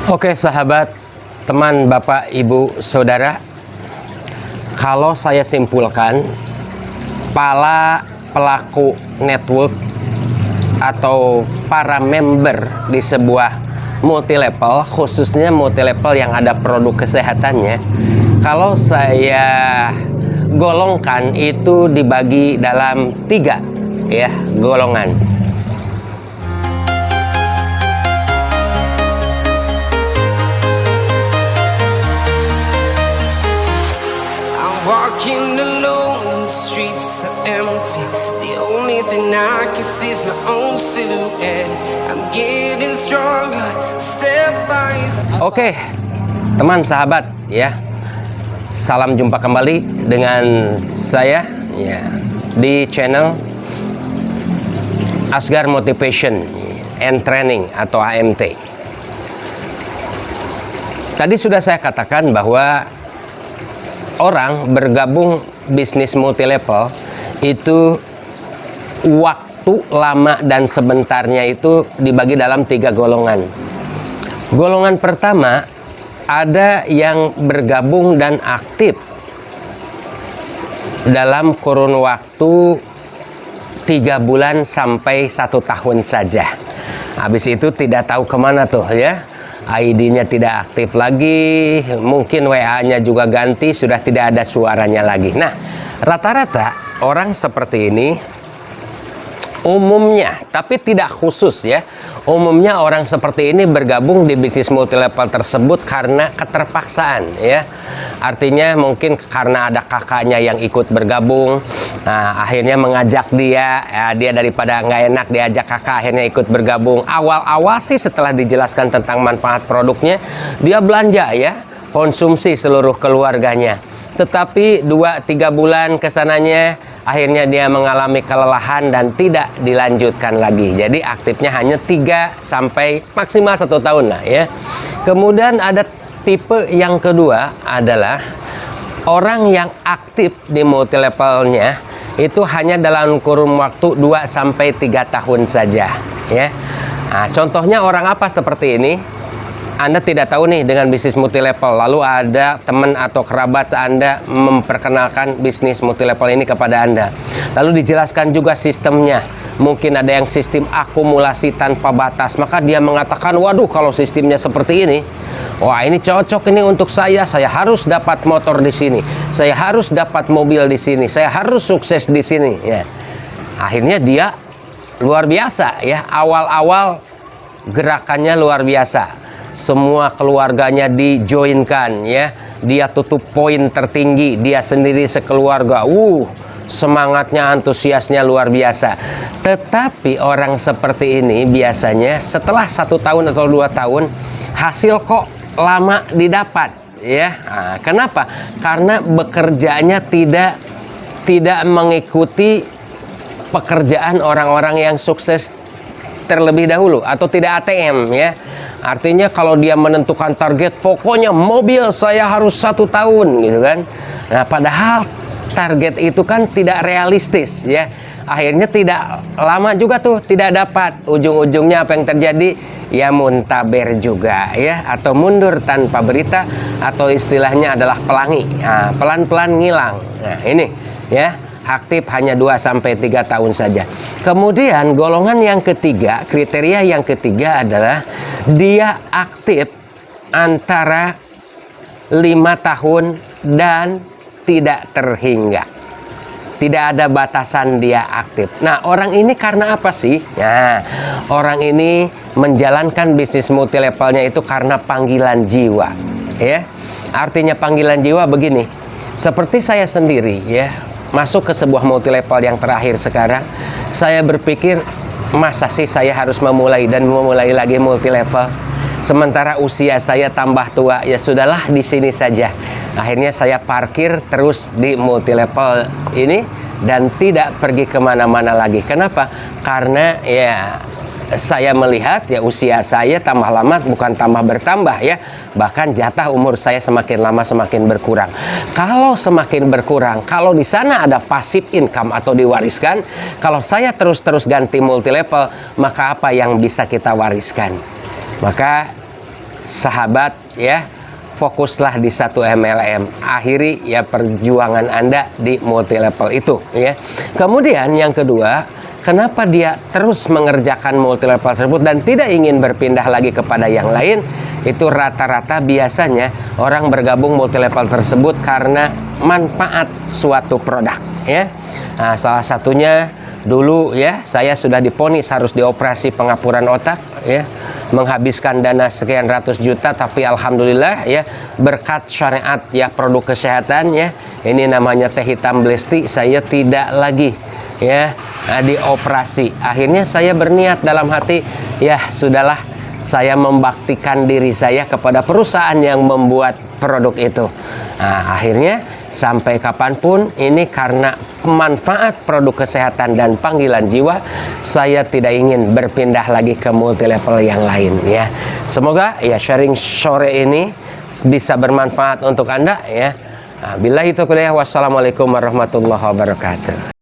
Oke sahabat, teman, bapak, ibu, saudara, kalau saya simpulkan, para pelaku network atau para member di sebuah multi-level, khususnya multi-level yang ada produk kesehatannya, kalau saya golongkan itu dibagi dalam 3 ya golongan. Walking alone, the streets are empty. The only thing I can see is my own silhouette. I'm getting stronger, step by step. Oke, teman sahabat ya. Salam jumpa kembali dengan saya ya di channel Asgar Motivation and Training atau AMT. Tadi sudah saya katakan bahwa orang bergabung bisnis multi-level itu waktu lama dan sebentarnya itu dibagi dalam 3 golongan. Golongan pertama, ada yang bergabung dan aktif dalam kurun waktu 3 bulan sampai 1 tahun saja. Habis itu tidak tahu kemana tuh ya. ID-nya tidak aktif lagi, mungkin WA-nya juga ganti, sudah tidak ada suaranya lagi. Nah, rata-rata orang seperti ini umumnya, tapi tidak khusus ya, umumnya orang seperti ini bergabung di bisnis multilevel tersebut karena keterpaksaan ya. Artinya mungkin karena ada kakaknya yang ikut bergabung, nah akhirnya mengajak dia, ya, dia daripada nggak enak diajak kakak, akhirnya ikut bergabung. Awal-awal sih setelah dijelaskan tentang manfaat produknya, dia belanja ya, konsumsi seluruh keluarganya. Tetapi 2-3 bulan kesananya, akhirnya dia mengalami kelelahan dan tidak dilanjutkan lagi. Jadi aktifnya hanya 3 sampai maksimal 1 tahun lah ya. Kemudian ada tipe yang kedua adalah orang yang aktif di multi levelnya itu hanya dalam kurun waktu 2 sampai 3 tahun saja ya. Nah, contohnya orang apa seperti ini? Anda tidak tahu nih dengan bisnis multi level, lalu ada teman atau kerabat Anda memperkenalkan bisnis multi level ini kepada Anda, lalu dijelaskan juga sistemnya. Mungkin ada yang sistem akumulasi tanpa batas, maka dia mengatakan, waduh kalau sistemnya seperti ini, wah ini cocok ini untuk saya harus dapat motor di sini, saya harus dapat mobil di sini, saya harus sukses di sini ya. Akhirnya dia luar biasa ya, awal-awal gerakannya luar biasa. Semua keluarganya dijoinkan ya, dia tutup poin tertinggi, dia sendiri sekeluarga, semangatnya, antusiasnya luar biasa. Tetapi orang seperti ini biasanya setelah 1 tahun atau 2 tahun hasil kok lama didapat ya. Nah, kenapa? Karena bekerjanya tidak mengikuti pekerjaan orang-orang yang sukses terlebih dahulu atau tidak ATM ya. Artinya kalau dia menentukan target, pokoknya mobil saya harus 1 tahun gitu kan. Nah, padahal target itu kan tidak realistis ya. Akhirnya tidak lama juga tuh tidak dapat. Ujung-ujungnya apa yang terjadi? Ya muntaber juga ya, atau mundur tanpa berita, atau istilahnya adalah pelangi. Nah, pelan-pelan ngilang. Nah, ini ya, aktif hanya 2 sampai 3 tahun saja. Kemudian golongan yang ketiga, kriteria yang ketiga adalah dia aktif antara 5 tahun dan tidak terhingga. Tidak ada batasan dia aktif. Nah, orang ini karena apa sih? Nah, orang ini menjalankan bisnis multi levelnya itu karena panggilan jiwa ya. Artinya panggilan jiwa begini. Seperti saya sendiri ya, masuk ke sebuah multi level yang terakhir sekarang, saya berpikir masa sih saya harus memulai lagi multi level, sementara usia saya tambah tua, ya sudahlah di sini saja. Akhirnya saya parkir terus di multi level ini dan tidak pergi kemana-mana lagi. Kenapa? Karena ya saya melihat ya usia saya tambah lama bukan tambah bertambah ya, bahkan jatah umur saya semakin lama semakin berkurang. Kalau semakin berkurang, kalau di sana ada passive income atau diwariskan, kalau saya terus-terus ganti multi level, maka apa yang bisa kita wariskan? Maka sahabat ya, fokuslah di satu MLM, akhiri ya perjuangan Anda di multi level itu ya. Kemudian yang kedua, kenapa dia terus mengerjakan multi level tersebut dan tidak ingin berpindah lagi kepada yang lain? Itu rata-rata biasanya orang bergabung multi level tersebut karena manfaat suatu produk ya. Nah, salah satunya dulu ya, saya sudah diponis harus dioperasi pengapuran otak ya, menghabiskan dana sekian ratus juta, tapi alhamdulillah ya, berkat syariat ya, produk kesehatan ya, ini namanya teh hitam Blesti, saya tidak lagi ya dioperasi. Akhirnya saya berniat dalam hati, ya sudahlah, saya membaktikan diri saya kepada perusahaan yang membuat produk itu. Nah, akhirnya sampai kapanpun ini karena manfaat produk kesehatan dan panggilan jiwa, saya tidak ingin berpindah lagi ke multi level yang lain ya. Semoga ya sharing sore ini bisa bermanfaat untuk Anda ya. Nah, billahi taufiq, wassalamualaikum warahmatullahi wabarakatuh.